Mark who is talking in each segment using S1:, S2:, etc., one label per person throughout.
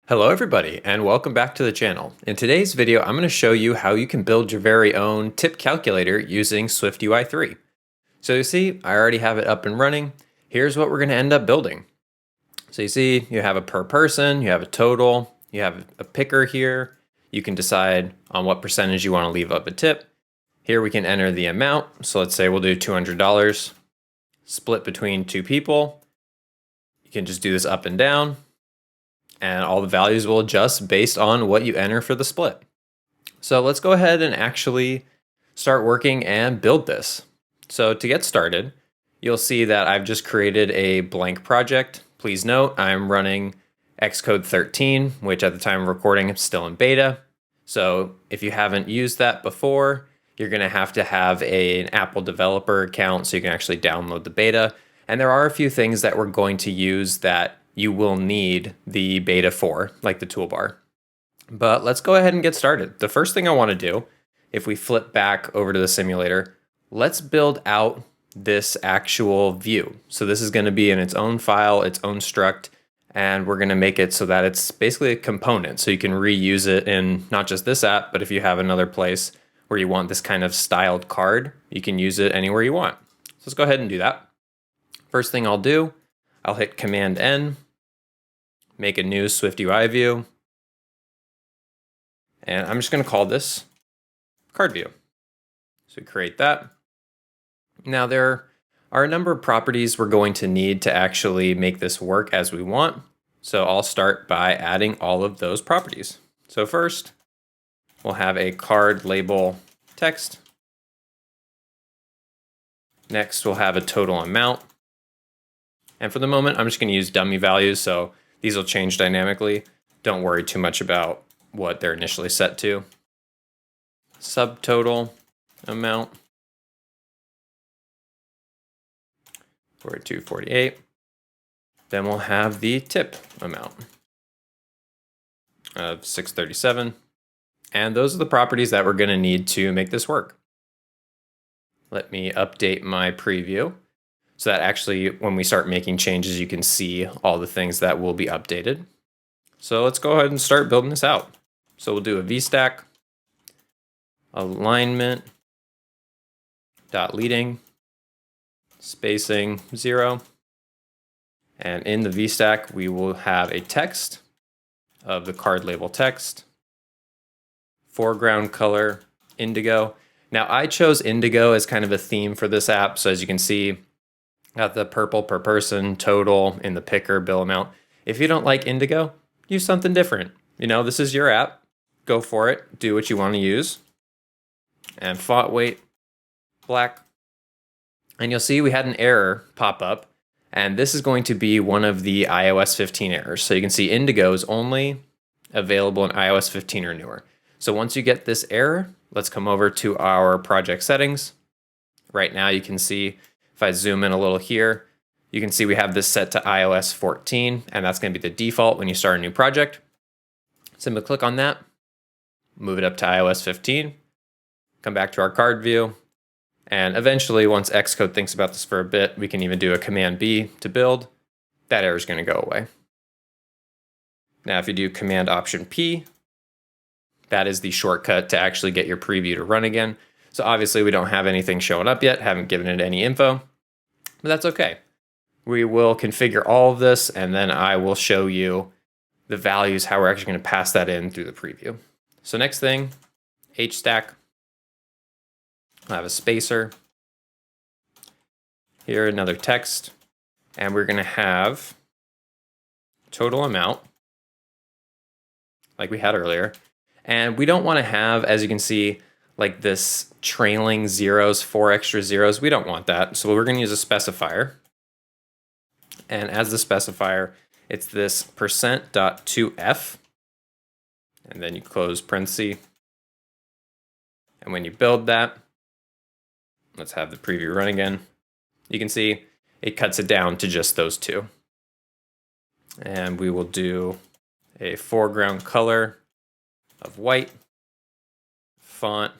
S1: Hello everybody and welcome back to the channel. In today's video I'm going to show you how you can build your very own tip calculator using SwiftUI 3. So you see I already have it up and running. Here's what we're going to end up building. So you see you have a per person, you have a total, you have a picker here. You can decide on what percentage you want to leave up a tip. Here we can enter the amount. So let's say we'll do $200 split between two people. You can just do this up and down, and all the values will adjust based on what you enter for the split. So let's go ahead and actually start working and build this. So to get started, you'll see that I've just created a blank project. Please note I'm running Xcode 13, which at the time of recording is still in beta. So if you haven't used that before, you're going to have an Apple developer account so you can actually download the beta. And there are a few things that we're going to use that you will need the beta for, like the toolbar. But let's go ahead and get started. The first thing I want to do, if we flip back over to the simulator, let's build out this actual view. So this is going to be in its own file, its own struct, and we're going to make it so that it's basically a component. So you can reuse it in not just this app, but if you have another place where you want this kind of styled card, you can use it anywhere you want. So let's go ahead and do that. First thing I'll do, I'll hit Command N, make a new SwiftUI view, and I'm just going to call this card view. So create that. Now there are a number of properties we're going to need to actually make this work as we want. So I'll start by adding all of those properties. So first, we'll have a card label text. Next, we'll have a total amount. And for the moment, I'm just going to use dummy values, so these will change dynamically. Don't worry too much about what they're initially set to. Subtotal amount, 42.48. Then we'll have the tip amount of 637. And those are the properties that we're going to need to make this work. Let me update my preview, so that actually when we start making changes, you can see all the things that will be updated. So let's go ahead and start building this out. So we'll do a VStack, alignment, dot leading, spacing 0. And in the VStack, we will have a text of the card label text, foreground color, indigo. Now I chose indigo as kind of a theme for this app. So as you can see, got the purple per person, total in the picker, bill amount. If you don't like indigo, use something different. You know, this is your app. Go for it. Do what you want to use. And font weight, black. And you'll see we had an error pop up. And this is going to be one of the iOS 15 errors. So you can see indigo is only available in iOS 15 or newer. So once you get this error, let's come over to our project settings. Right now you can see, if I zoom in a little here, you can see we have this set to iOS 14, and that's going to be the default when you start a new project. Simply click on that, move it up to iOS 15, come back to our card view, and eventually once Xcode thinks about this for a bit, we can even do a Command B to build. That error is going to go away. Now if you do Command Option P, that is the shortcut to actually get your preview to run again. So obviously we don't have anything showing up yet, haven't given it any info, but that's okay. We will configure all of this, and then I will show you the values, how we're actually going to pass that in through the preview. So next thing, HStack. I'll have a spacer. Here, another text. And we're going to have total amount, like we had earlier. And we don't want to have, as you can see, like this trailing zeros, 4 extra zeros. We don't want that. So we're going to use a specifier. And as the specifier, it's this %.2f. And then you close parenthesis. And when you build that, let's have the preview run again. You can see it cuts it down to just those two. And we will do a foreground color of white, font,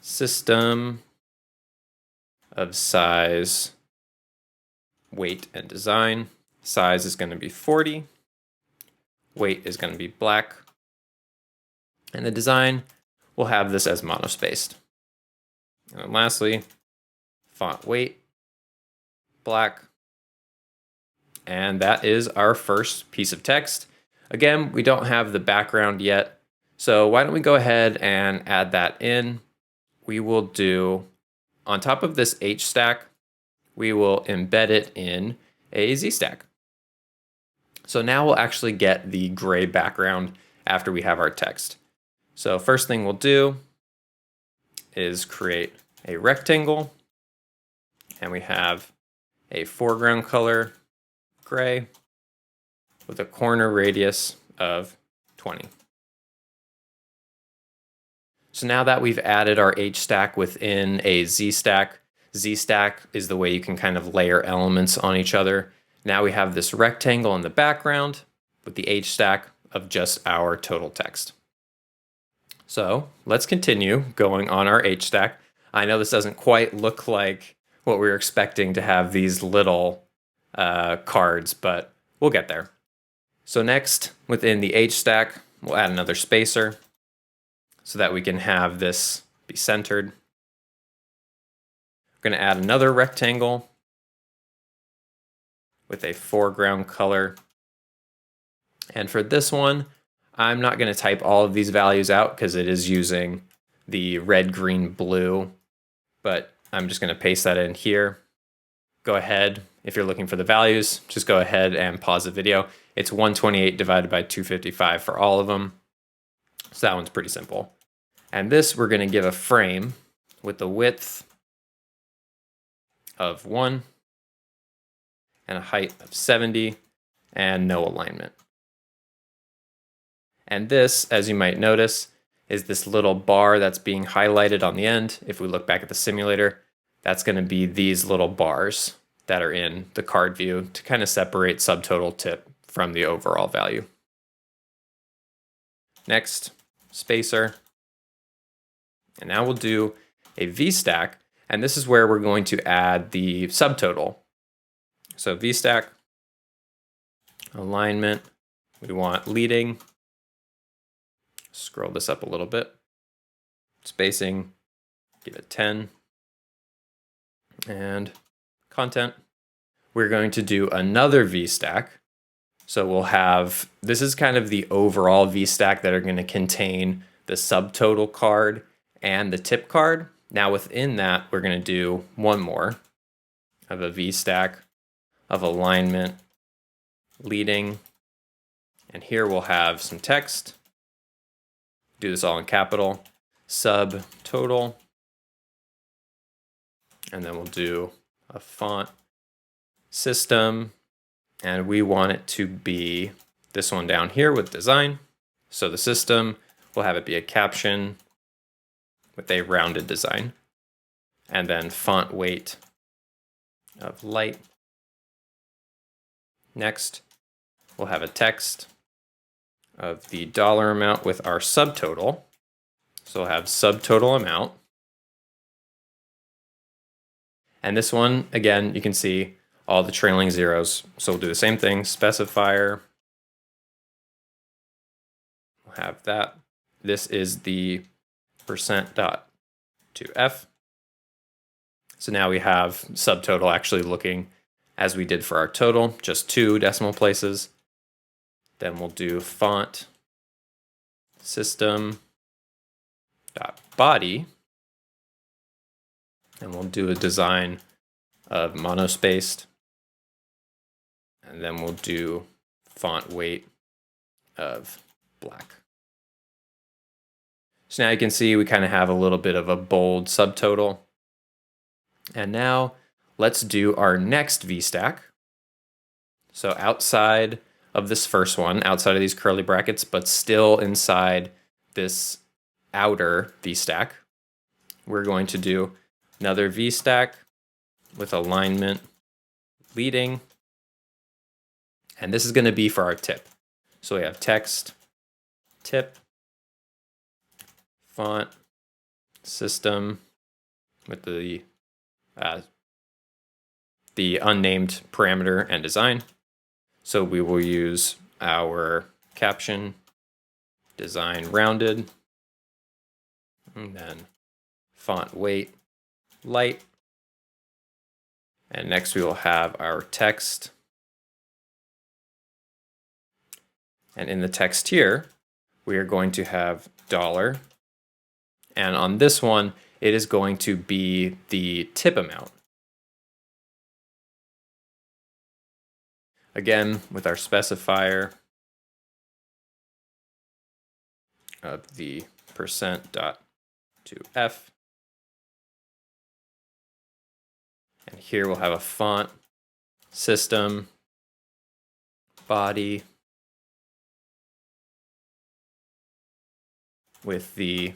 S1: system of size, weight, and design. Size is going to be 40. weight is going to be black. And the design, we'll have this as monospaced. And then lastly, font weight, black. And that is our first piece of text. Again, we don't have the background yet, so why don't we go ahead and add that in. We will do, on top of this H stack, we will embed it in a Z stack. So now we'll actually get the gray background after we have our text. So first thing we'll do is create a rectangle, and we have a foreground color, gray, with a corner radius of 20. So now that we've added our H stack within a Z stack is the way you can kind of layer elements on each other. Now we have this rectangle in the background with the H stack of just our total text. So let's continue going on our H stack. I know this doesn't quite look like what we were expecting to have these little cards, but we'll get there. So next, within the H stack, we'll add another spacer so that we can have this be centered. We're going to add another rectangle with a foreground color. And for this one, I'm not going to type all of these values out because it is using the red, green, blue, but I'm just going to paste that in here. Go ahead, if you're looking for the values, just go ahead and pause the video. It's 128 divided by 255 for all of them. So that one's pretty simple. And this we're going to give a frame with the width of 1 and a height of 70 and no alignment. And this, as you might notice, is this little bar that's being highlighted on the end. If we look back at the simulator, that's going to be these little bars that are in the card view to kind of separate subtotal tip from the overall value. Next, spacer. And now we'll do a V stack, and this is where we're going to add the subtotal. So V stack, alignment, we want leading. Scroll this up a little bit. Spacing, give it 10. And content, we're going to do another V stack. So we'll have, this is kind of the overall V stack that are going to contain the subtotal card and the tip card. Now within that, we're going to do one more of a V stack of alignment, leading, and here we'll have some text. Do this all in capital, subtotal, and then we'll do a font system, and we want it to be this one down here with design. So the system, we'll have it be a caption with a rounded design, and then font weight of light. Next, we'll have a text of the dollar amount with our subtotal. So we'll have subtotal amount. And this one, again, you can see all the trailing zeros. So we'll do the same thing, specifier. We'll have that. This is the %.2f. So now we have subtotal actually looking as we did for our total, just 2 decimal places. Then we'll do font system dot body, and we'll do a design of monospaced, and then we'll do font weight of black. So now you can see we kind of have a little bit of a bold subtotal. And now let's do our next V stack. So outside of this first one, outside of these curly brackets, but still inside this outer V stack, we're going to do another V stack with alignment leading. And this is going to be for our tip. So we have text, tip, font, system with the unnamed parameter and design. So we will use our caption, design rounded, and then font weight light. And next we will have our text. And in the text here, we are going to have $. And on this one, it is going to be the tip amount. Again, with our specifier of the %.toF. And here we'll have a font, system, body, with the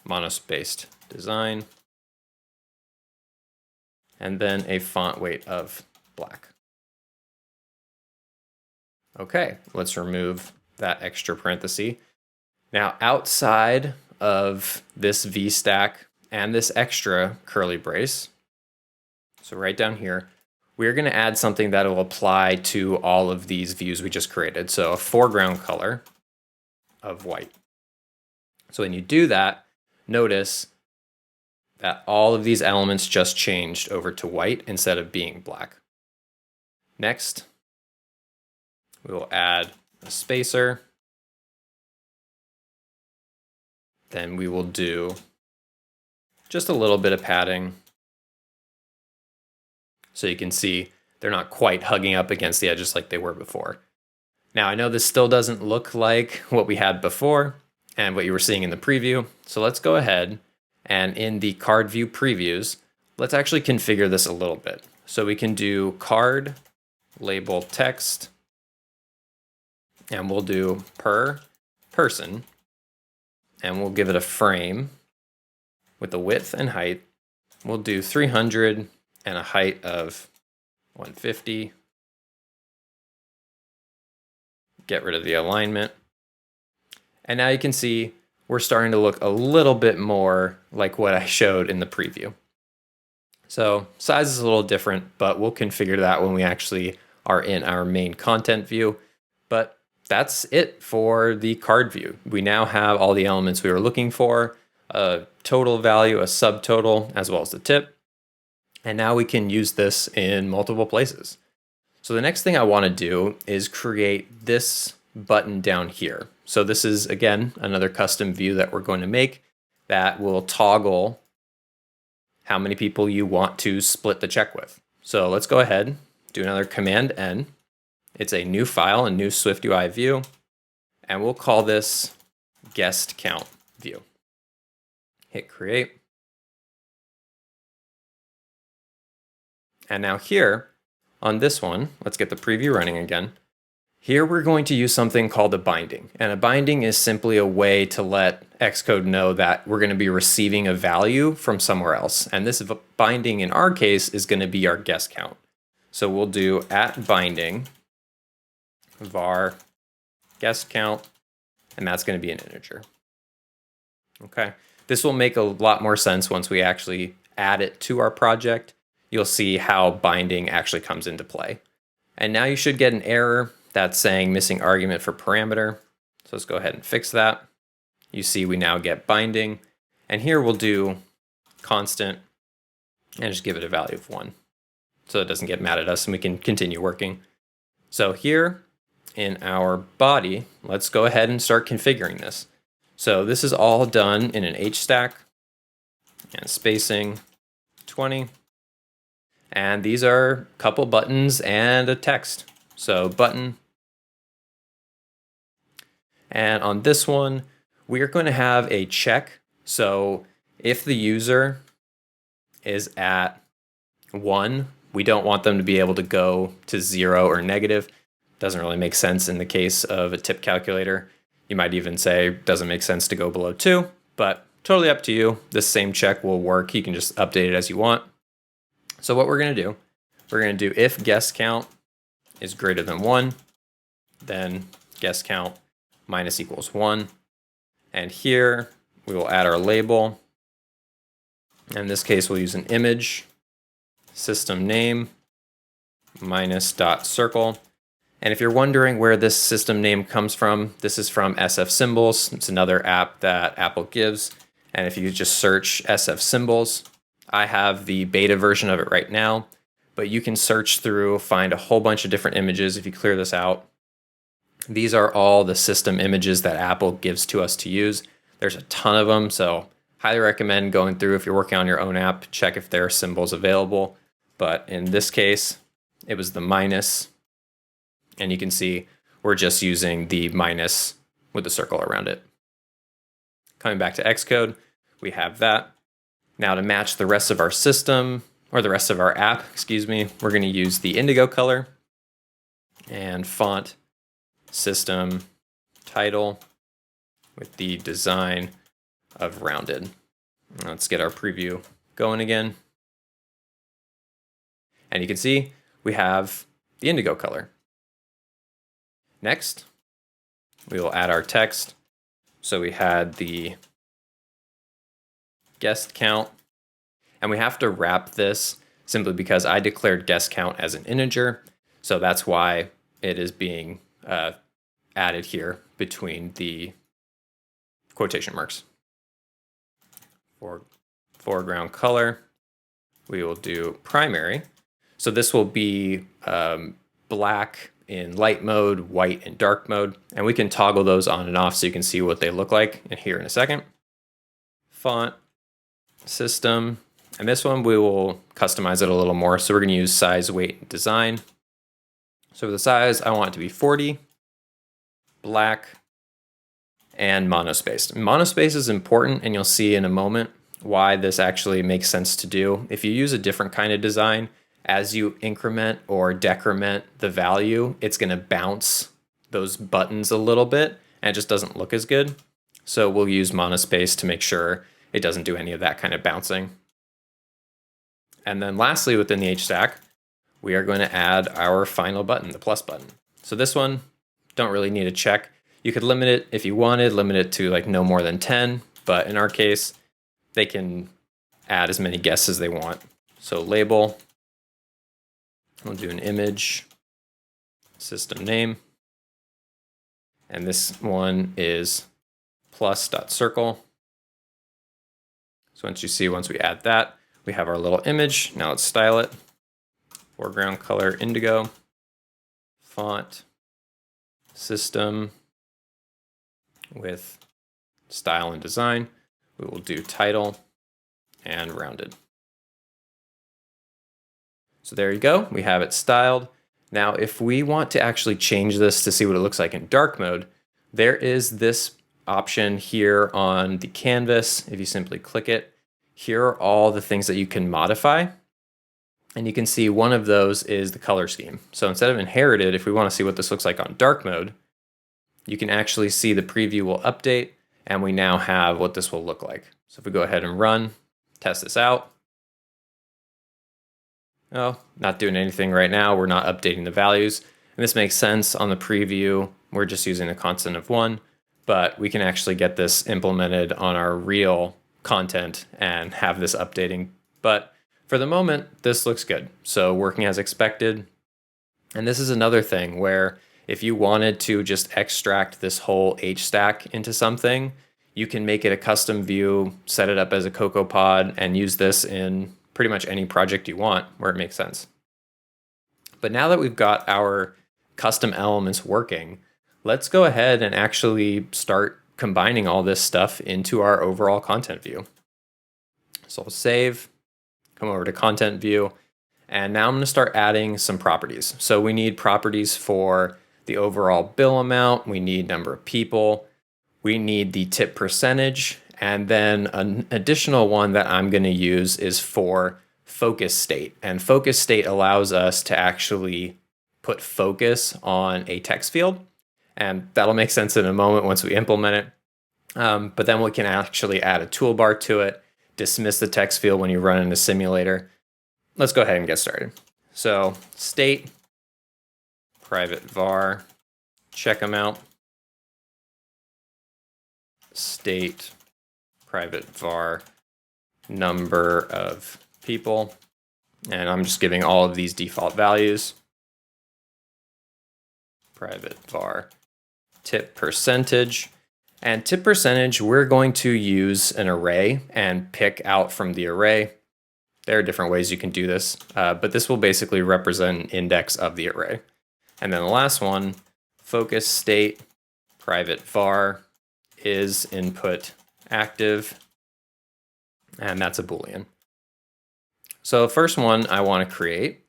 S1: monospaced design, and then a font weight of black. Okay, let's remove that extra parenthesis. Now, outside of this V stack and this extra curly brace, so right down here, we're going to add something that will apply to all of these views we just created. So a foreground color of white. So when you do that, notice that all of these elements just changed over to white instead of being black. Next, we will add a spacer. Then we will do just a little bit of padding. So you can see they're not quite hugging up against the edges like they were before. Now I know this still doesn't look like what we had before and what you were seeing in the preview. So let's go ahead and in the card view previews, let's actually configure this a little bit. So we can do card label text, and we'll do per person, and we'll give it a frame with the width and height. We'll do 300 and a height of 150. Get rid of the alignment. And now you can see we're starting to look a little bit more like what I showed in the preview. So size is a little different, but we'll configure that when we actually are in our main content view. But that's it for the card view. We now have all the elements we were looking for, a total value, a subtotal, as well as the tip. And now we can use this in multiple places. So the next thing I want to do is create this button down here. So this is, again, another custom view that we're going to make that will toggle how many people you want to split the check with. So let's go ahead, do another Command N. It's a new file, a new SwiftUI view, and we'll call this guest count view. Hit create. And now here, on this one, let's get the preview running again. Here we're going to use something called a binding. And a binding is simply a way to let Xcode know that we're going to be receiving a value from somewhere else. And this binding in our case is going to be our guest count. So we'll do @binding var guest count, and that's going to be an integer. Okay, this will make a lot more sense once we actually add it to our project. You'll see how binding actually comes into play. And now you should get an error that's saying missing argument for parameter. So let's go ahead and fix that. You see we now get binding. And here we'll do constant and just give it a value of 1. So it doesn't get mad at us and we can continue working. So here in our body, let's go ahead and start configuring this. So this is all done in an H stack and spacing 20. And these are a couple buttons and a text. So button. And on this one, we are going to have a check. So if the user is at 1, we don't want them to be able to go to 0 or negative. Doesn't really make sense in the case of a tip calculator. You might even say doesn't make sense to go below 2, but totally up to you. This same check will work. You can just update it as you want. So what we're going to do, we're going to do if guest count is greater than 1, then guest count minus equals 1. And here we will add our label. In this case, we'll use an image, system name, minus dot circle. And if you're wondering where this system name comes from, this is from SF Symbols. It's another app that Apple gives. And if you just search SF Symbols, I have the beta version of it right now, but you can search through, find a whole bunch of different images if you clear this out. These are all the system images that Apple gives to us to use. There's a ton of them, so highly recommend going through if you're working on your own app, check if there are symbols available. But in this case, it was the minus, and you can see we're just using the minus with the circle around it. Coming back to Xcode, we have that. Now to match the rest of our system, or the rest of our app, excuse me, we're going to use the indigo color and font, system, title with the design of rounded. Let's get our preview going again. And you can see we have the indigo color. Next, we will add our text. So we had the guest count, and we have to wrap this simply because I declared guest count as an integer. So that's why it is being added here between the quotation marks. For foreground color, we will do primary. So this will be black in light mode, white in dark mode, and we can toggle those on and off so you can see what they look like here in a second. Font, system, and this one we will customize it a little more. So we're going to use size, weight, and design. So for the size, I want it to be 40, black, and monospaced. Monospace is important, and you'll see in a moment why this actually makes sense to do. If you use a different kind of design, as you increment or decrement the value, it's going to bounce those buttons a little bit, and it just doesn't look as good. So we'll use monospace to make sure it doesn't do any of that kind of bouncing. And then lastly, within the H stack, we are going to add our final button, the plus button. So this one, don't really need a check. You could limit it if you wanted, limit it to like no more than 10, but in our case, they can add as many guesses as they want. So label, we'll do an image, system name, and this one is plus.circle. So once we add that, we have our little image. Now let's style it. Foreground color indigo, font, system with style and design. We will do title and rounded. So there you go, we have it styled. Now, if we want to actually change this to see what it looks like in dark mode, there is this option here on the canvas. If you simply click it, here are all the things that you can modify. And you can see one of those is the color scheme. So instead of inherited, if we want to see what this looks like on dark mode, you can actually see the preview will update, and we now have what this will look like. So if we go ahead and run, test this out. Oh, not doing anything right now. We're not updating the values. And this makes sense on the preview. We're just using a constant of 1, but we can actually get this implemented on our real content and have this updating. But for the moment, this looks good. So working as expected. And this is another thing where if you wanted to just extract this whole H stack into something, you can make it a custom view, set it up as a CocoaPod, and use this in pretty much any project you want where it makes sense. But now that we've got our custom elements working, let's go ahead and actually start combining all this stuff into our overall content view. So I'll save, come over to content view, and now I'm going to start adding some properties. So we need properties for the overall bill amount, we need number of people, we need the tip percentage, and then an additional one that I'm going to use is for focus state. And focus state allows us to actually put focus on a text field. And that'll make sense in a moment once we implement it. But then we can actually add a toolbar to it, dismiss the text field when you run in a simulator. Let's go ahead and get started. So state, private var, check amount, state, private var, number of people, and I'm just giving all of these default values. private var tip percentage. And tip percentage, we're going to use an array and pick out from the array. There are different ways you can do this, but this will basically represent an index of the array. And then the last one, focus state private var is input active, and that's a Boolean. So the first one I want to create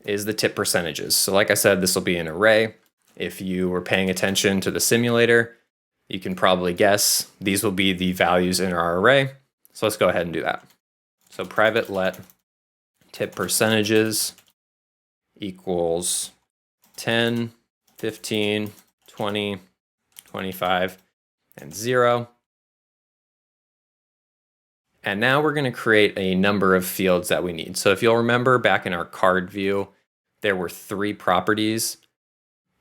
S1: is the tip percentages. So like I said, this will be an array. If you were paying attention to the simulator, you can probably guess these will be the values in our array. So let's go ahead and do that. So private let tip percentages equals 10, 15, 20, 25, and 0. And now we're going to create a number of fields that we need. So if you'll remember back in our card view, there were 3 properties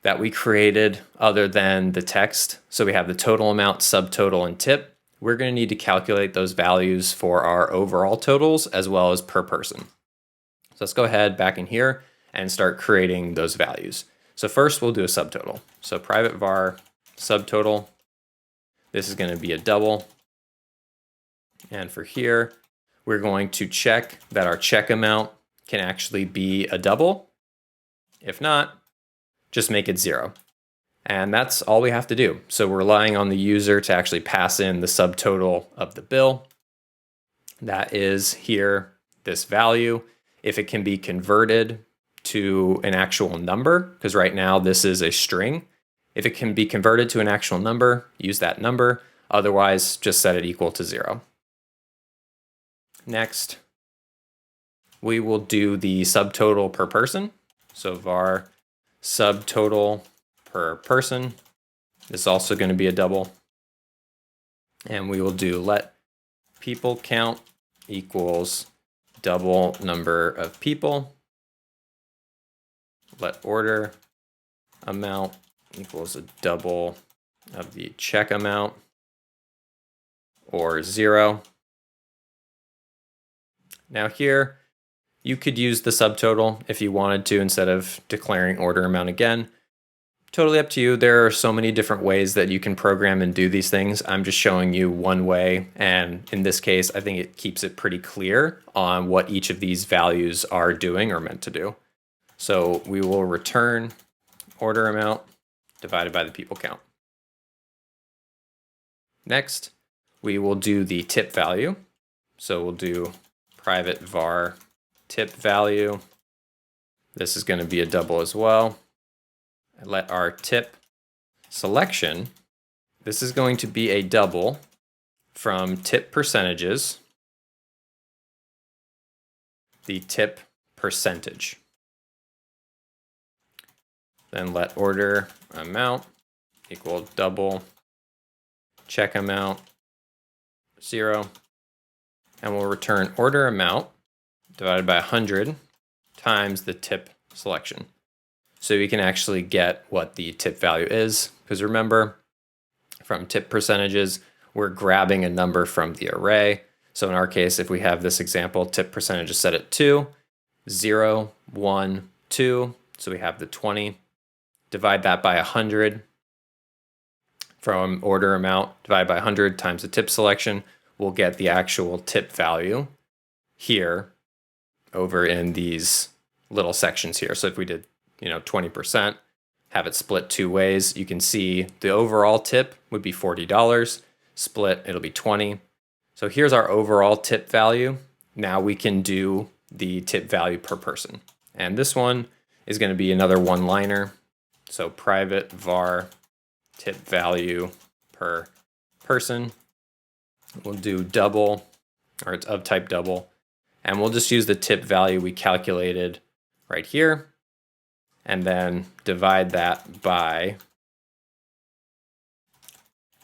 S1: that we created other than the text. So we have the total amount, subtotal, and tip. We're going to need to calculate those values for our overall totals as well as per person. So let's go ahead back in here and start creating those values. So first we'll do a subtotal. So private var subtotal. This is going to be a double. And for here, we're going to check that our check amount can actually be a double. If not, just make it 0. And that's all we have to do. So we're relying on the user to actually pass in the subtotal of the bill. That is here, this value. If it can be converted to an actual number, because right now this is a string. If it can be converted to an actual number, use that number. Otherwise, just set it equal to 0. Next, we will do the subtotal per person. So var subtotal per person. This is also going to be a double. And we will do let people count equals double number of people. Let order amount equals a double of the check amount, or 0. Now here, you could use the subtotal if you wanted to instead of declaring order amount again. Totally up to you. There are so many different ways that you can program and do these things. I'm just showing you one way, and in this case, I think it keeps it pretty clear on what each of these values are doing or meant to do. So we will return order amount divided by the people count. Next, we will do the tip value. So we'll do private var tip value. This is going to be a double as well. And let our tip selection, this is going to be a double from tip percentages, the tip percentage. Then let order amount equal double check amount 0. And we'll return order amount divided by 100 times the tip selection. So we can actually get what the tip value is. Because remember, from tip percentages, we're grabbing a number from the array. So in our case, if we have this example, tip percentage is set at 2, 0, 1, 2. So we have the 20. Divide that by 100 from order amount, divide by 100 times the tip selection. We'll get the actual tip value here over in these little sections here. So if we did 20%, have it split 2 ways, you can see the overall tip would be $40. Split, it'll be 20. So here's our overall tip value. Now we can do the tip value per person. And this one is going to be another one-liner. So private var tip value per person. We'll do double, or it's of type double. And we'll just use the tip value we calculated right here. And then divide that by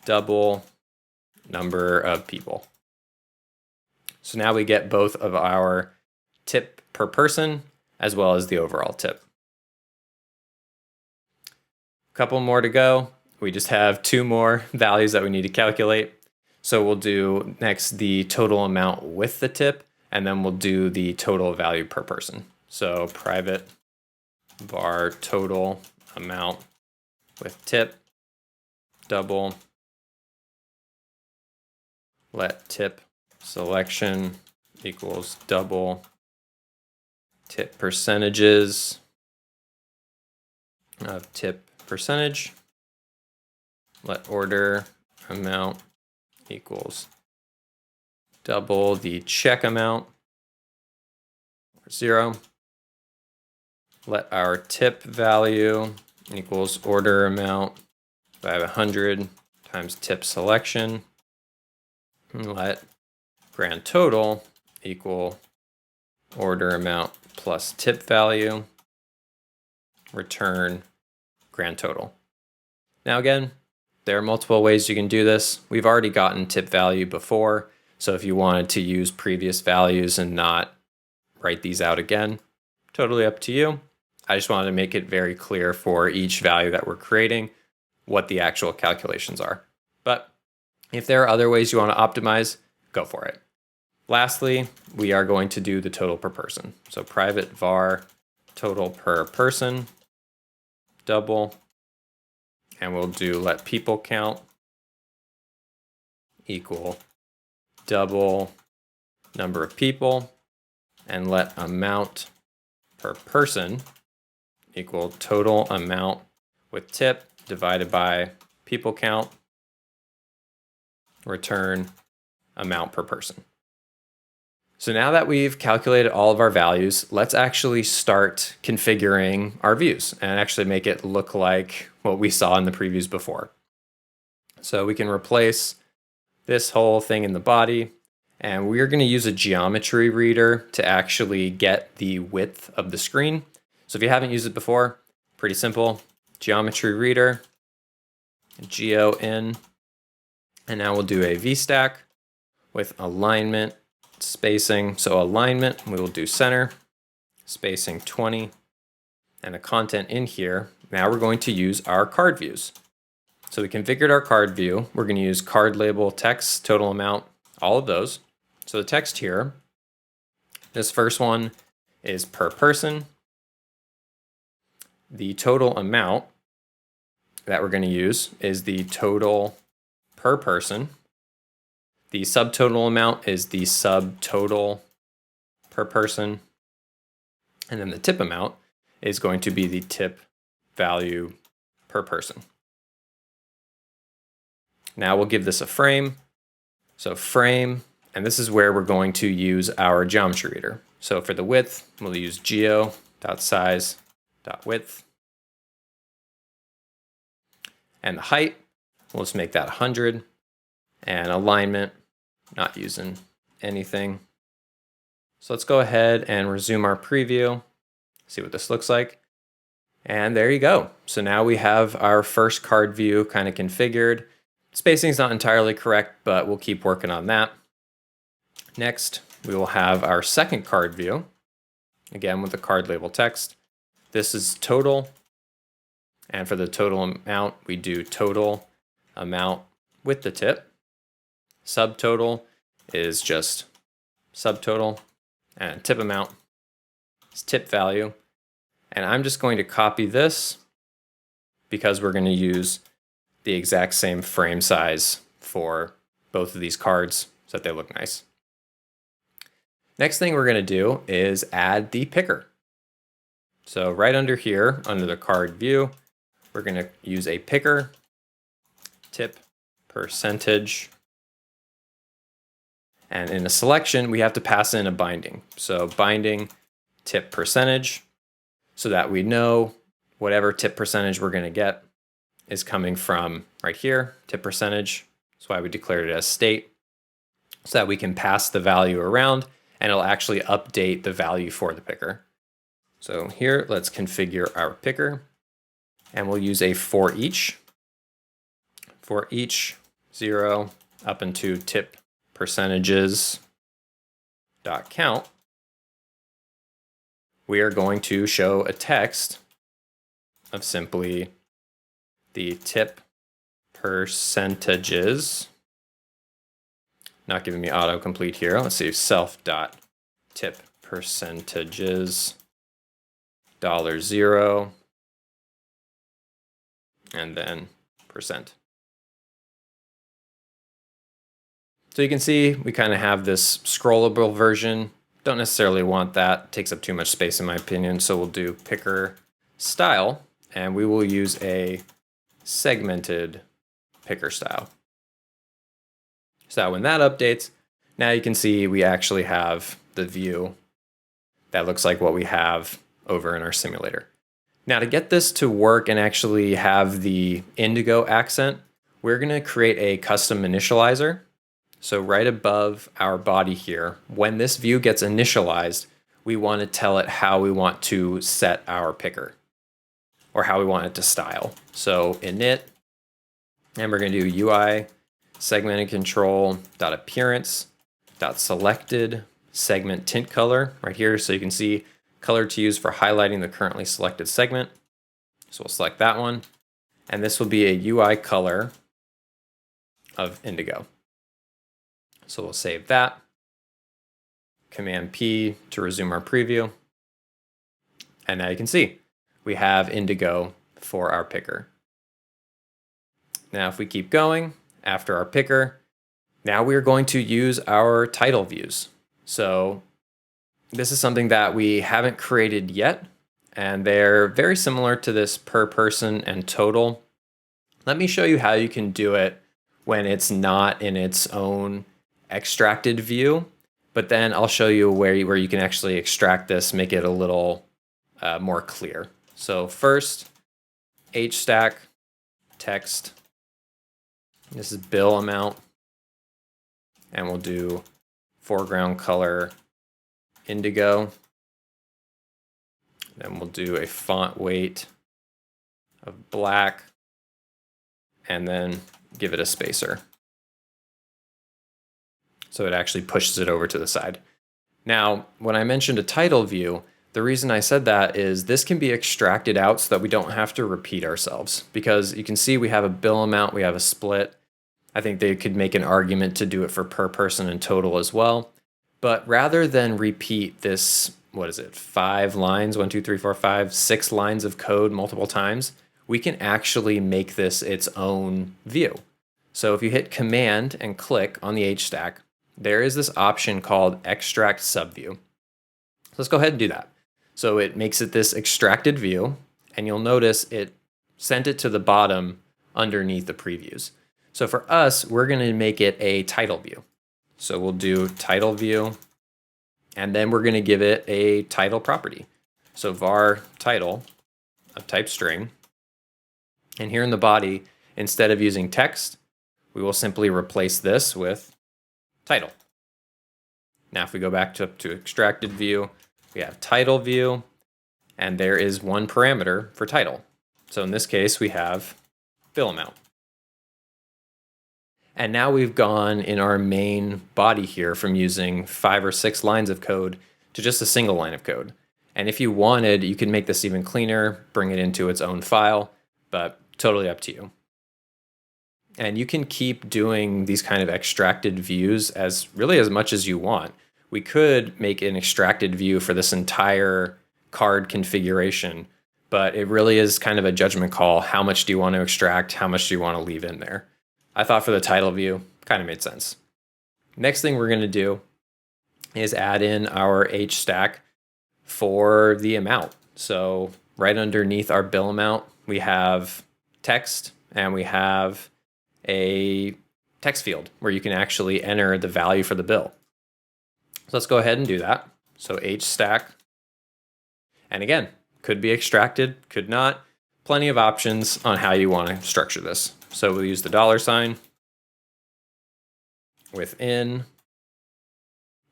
S1: double number of people. So now we get both of our tip per person as well as the overall tip. A couple more to go. We just have 2 more values that we need to calculate. So we'll do next the total amount with the tip, and then we'll do the total value per person. So private var total amount with tip, double, let tip selection equals double, tip percentages of tip percentage, let order amount equals double the check amount, or 0. Let our tip value equals order amount by 100 times tip selection. And let grand total equal order amount plus tip value, return grand total. Now again, there are multiple ways you can do this. We've already gotten tip value before, so if you wanted to use previous values and not write these out again, totally up to you. I just wanted to make it very clear for each value that we're creating what the actual calculations are. But if there are other ways you want to optimize, go for it. Lastly, we are going to do the total per person. So private var total per person, double, and we'll do let people count equal double number of people, and let amount per person equal total amount with tip divided by people count, return amount per person. So now that we've calculated all of our values, let's actually start configuring our views and actually make it look like what we saw in the previews before. So we can replace this whole thing in the body, and we're going to use a geometry reader to actually get the width of the screen. So if you haven't used it before, pretty simple. Geometry reader, geo in, and now we'll do a VStack with alignment, spacing. So alignment, we will do center, spacing 20, and the content in here. Now we're going to use our card views. So we configured our card view. We're going to use card label, text, total amount, all of those. So the text here, this first one is per person. The total amount that we're going to use is the total per person. The subtotal amount is the subtotal per person. And then the tip amount is going to be the tip value per person. Now we'll give this a frame. So frame, and this is where we're going to use our geometry reader. So for the width, we'll use geo.size.width. And the height, we'll just make that 100. And alignment, not using anything. So let's go ahead and resume our preview, see what this looks like. And there you go. So now we have our first card view kind of configured. Spacing is not entirely correct, but we'll keep working on that. Next, we will have our second card view, again with the card label text. This is total, and for the total amount, we do total amount with the tip. Subtotal is just subtotal, and tip amount is tip value. And I'm just going to copy this because we're going to use the exact same frame size for both of these cards so that they look nice. Next thing we're going to do is add the picker. So right under here, under the card view, we're going to use a picker, tip percentage, and in a selection, we have to pass in a binding. So binding tip percentage, so that we know whatever tip percentage we're going to get is coming from right here, tip percentage. That's why we declared it as state, so that we can pass the value around and it'll actually update the value for the picker. So here, let's configure our picker, and we'll use a for each 0 up into tip percentages dot count. We are going to show a text of simply the tip percentages, not giving me autocomplete here. Let's see, self.tip percentages $0, and then %. So you can see we kind of have this scrollable version. Don't necessarily want that. It takes up too much space in my opinion. So we'll do picker style, and we will use a segmented picker style. So when that updates, now you can see we actually have the view that looks like what we have over in our simulator. Now to get this to work and actually have the indigo accent, we're going to create a custom initializer. So right above our body here, when this view gets initialized, we want to tell it how we want to set our picker or how we want it to style. So init, and we're going to do UI segmented control dot appearance dot selected segment tint color right here. So you can see color to use for highlighting the currently selected segment. So we'll select that one. And this will be a UI color of indigo. So we'll save that. Command P to resume our preview. And now you can see we have indigo for our picker. Now if we keep going, after our picker, now we are going to use our title views. So this is something that we haven't created yet, and they're very similar to this per person and total. Let me show you how you can do it when it's not in its own extracted view, but then I'll show you where you can actually extract this, make it a little more clear. So first, hstack text. This is bill amount, and we'll do foreground color indigo. Then we'll do a font weight of black, and then give it a spacer. So it actually pushes it over to the side. Now, when I mentioned a title view, the reason I said that is this can be extracted out so that we don't have to repeat ourselves, because you can see we have a bill amount, we have a split. I think they could make an argument to do it for per person and total as well. But rather than repeat this, 5 lines, 1, 2, 3, 4, 5, 6 lines of code multiple times, we can actually make this its own view. So if you hit Command and click on the hstack, there is this option called Extract Subview. So let's go ahead and do that. So it makes it this extracted view, and you'll notice it sent it to the bottom underneath the previews. So for us, we're going to make it a title view. So we'll do title view, and then we're going to give it a title property. So var title of type string. And here in the body, instead of using text, we will simply replace this with title. Now if we go back to extracted view, we have title view, and there is one parameter for title. So in this case, we have bill amount. And now we've gone in our main body here from using 5 or 6 lines of code to just a single line of code. And if you wanted, you could make this even cleaner, bring it into its own file, but totally up to you. And you can keep doing these kind of extracted views as much as you want. We could make an extracted view for this entire card configuration, but it really is kind of a judgment call. How much do you want to extract? How much do you want to leave in there? I thought for the title view, kind of made sense. Next thing we're going to do is add in our hstack for the amount. So right underneath our bill amount, we have text, and we have a text field where you can actually enter the value for the bill. So let's go ahead and do that. So hstack, and again, could be extracted, could not. Plenty of options on how you want to structure this. So we'll use the $, within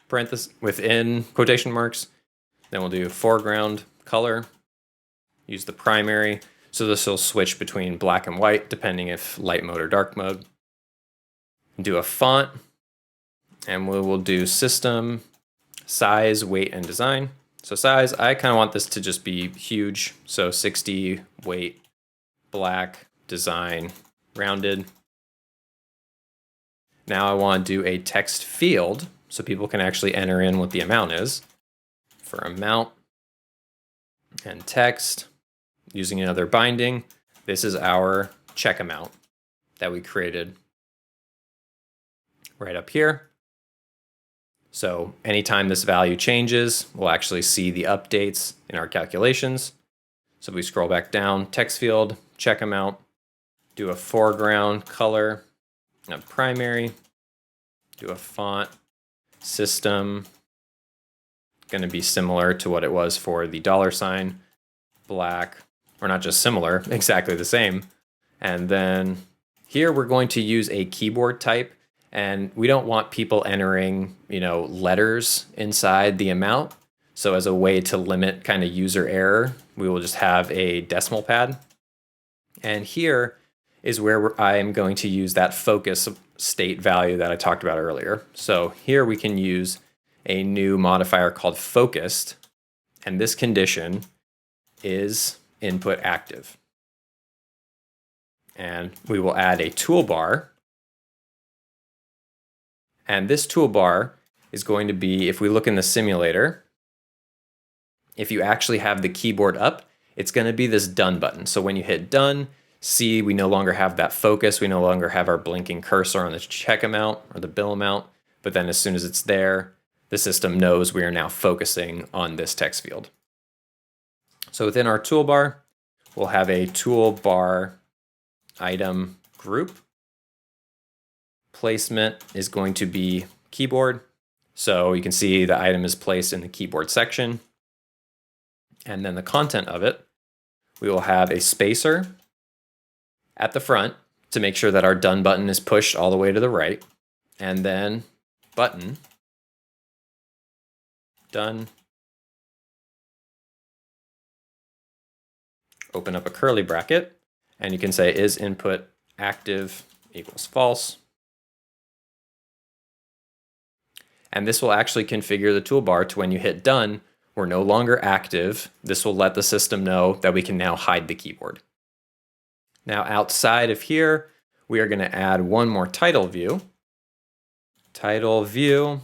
S1: parentheses, within quotation marks. Then we'll do foreground color, use the primary. So this will switch between black and white, depending if light mode or dark mode. Do a font, and we will do system, size, weight, and design. So size, I kind of want this to just be huge. So 60, weight, black, design, rounded. Now I want to do a text field so people can actually enter in what the amount is. For amount and text, using another binding, this is our check amount that we created right up here. So anytime this value changes, we'll actually see the updates in our calculations. So if we scroll back down, text field, check amount, do a foreground color, a primary, do a font, system, going to be similar to what it was for the $, black, or not just similar, exactly the same. And then here we're going to use a keyboard type, and we don't want people entering, letters inside the amount. So as a way to limit kind of user error, we will just have a decimal pad. And here is where I am going to use that focus state value that I talked about earlier. So here we can use a new modifier called focused, and this condition is input active. And we will add a toolbar. And this toolbar is going to be, if we look in the simulator, if you actually have the keyboard up, it's going to be this done button. So when you hit done, see, we no longer have that focus. We no longer have our blinking cursor on the check amount or the bill amount. But then as soon as it's there, the system knows we are now focusing on this text field. So within our toolbar, we'll have a toolbar item group. Placement is going to be keyboard. So you can see the item is placed in the keyboard section. And then the content of it, we will have a spacer at the front to make sure that our done button is pushed all the way to the right. And then button, done. Open up a curly bracket, and you can say is input active equals false. And this will actually configure the toolbar to when you hit done, we're no longer active. This will let the system know that we can now hide the keyboard. Now outside of here, we are going to add one more title view. Title view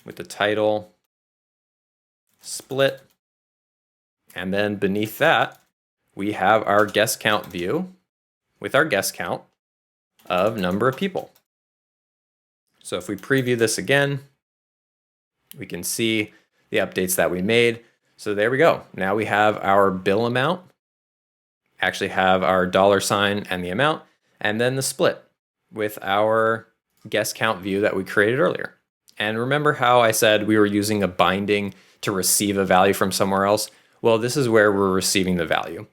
S1: with the title split. And then beneath that, we have our guest count view with our guest count of number of people. So if we preview this again, we can see the updates that we made. So there we go. Now we have our bill amount, actually have our $, and the amount, and then the split with our guest count view that we created earlier. And remember how I said we were using a binding to receive a value from somewhere else? Well, this is where we're receiving the value.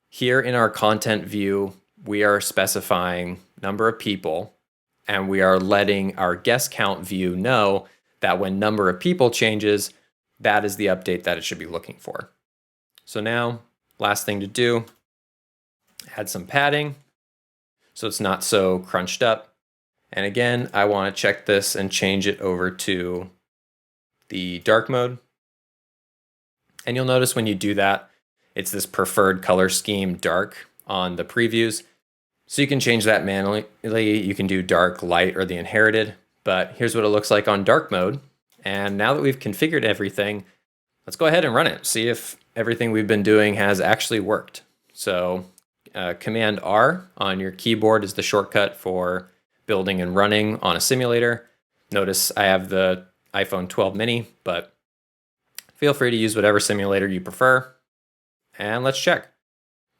S1: Here in our content view, we are specifying number of people, and we are letting our guest count view know that when number of people changes, that is the update that it should be looking for. So now, last thing to do, add some padding so it's not so crunched up. And again, I want to check this and change it over to the dark mode. And you'll notice when you do that, it's this preferred color scheme dark on the previews. So you can change that manually. You can do dark, light, or the inherited. But here's what it looks like on dark mode. And now that we've configured everything, let's go ahead and run it. See if everything we've been doing has actually worked. So Command R on your keyboard is the shortcut for building and running on a simulator. Notice I have the iPhone 12 mini, but feel free to use whatever simulator you prefer. And let's check.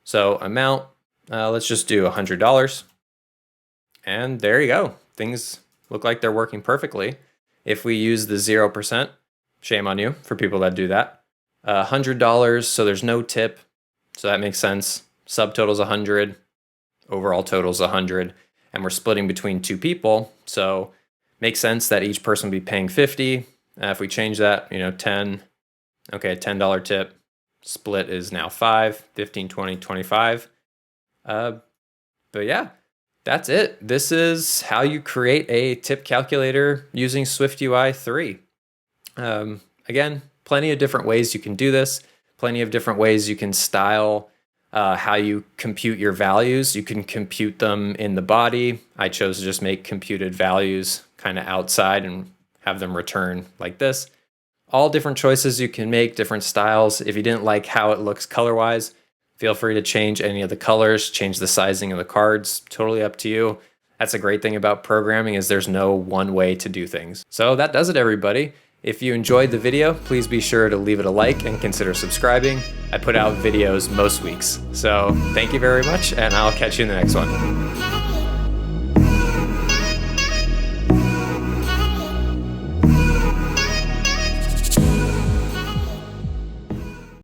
S1: So amount, let's just do $100. And there you go. Things look like they're working perfectly. If we use the 0%, shame on you for people that do that. $100, so there's no tip, so that makes sense. Subtotal's 100, overall total's 100, and we're splitting between two people, so makes sense that each person would be paying 50. If we change that, 10, okay, $10 tip. Split is now 5, 15, 20, 25. But yeah, that's it. This is how you create a tip calculator using SwiftUI 3. Again, plenty of different ways you can do this, plenty of different ways you can style how you compute your values. You can compute them in the body. I chose to just make computed values kind of outside and have them return like this. All different choices you can make, different styles. If you didn't like how it looks color-wise, Feel free to change any of the colors, change the sizing of the cards, totally up to you. That's a great thing about programming is there's no one way to do things. So that does it, everybody. If you enjoyed the video, please be sure to leave it a like and consider subscribing. I put out videos most weeks. So thank you very much, and I'll catch you in the next one.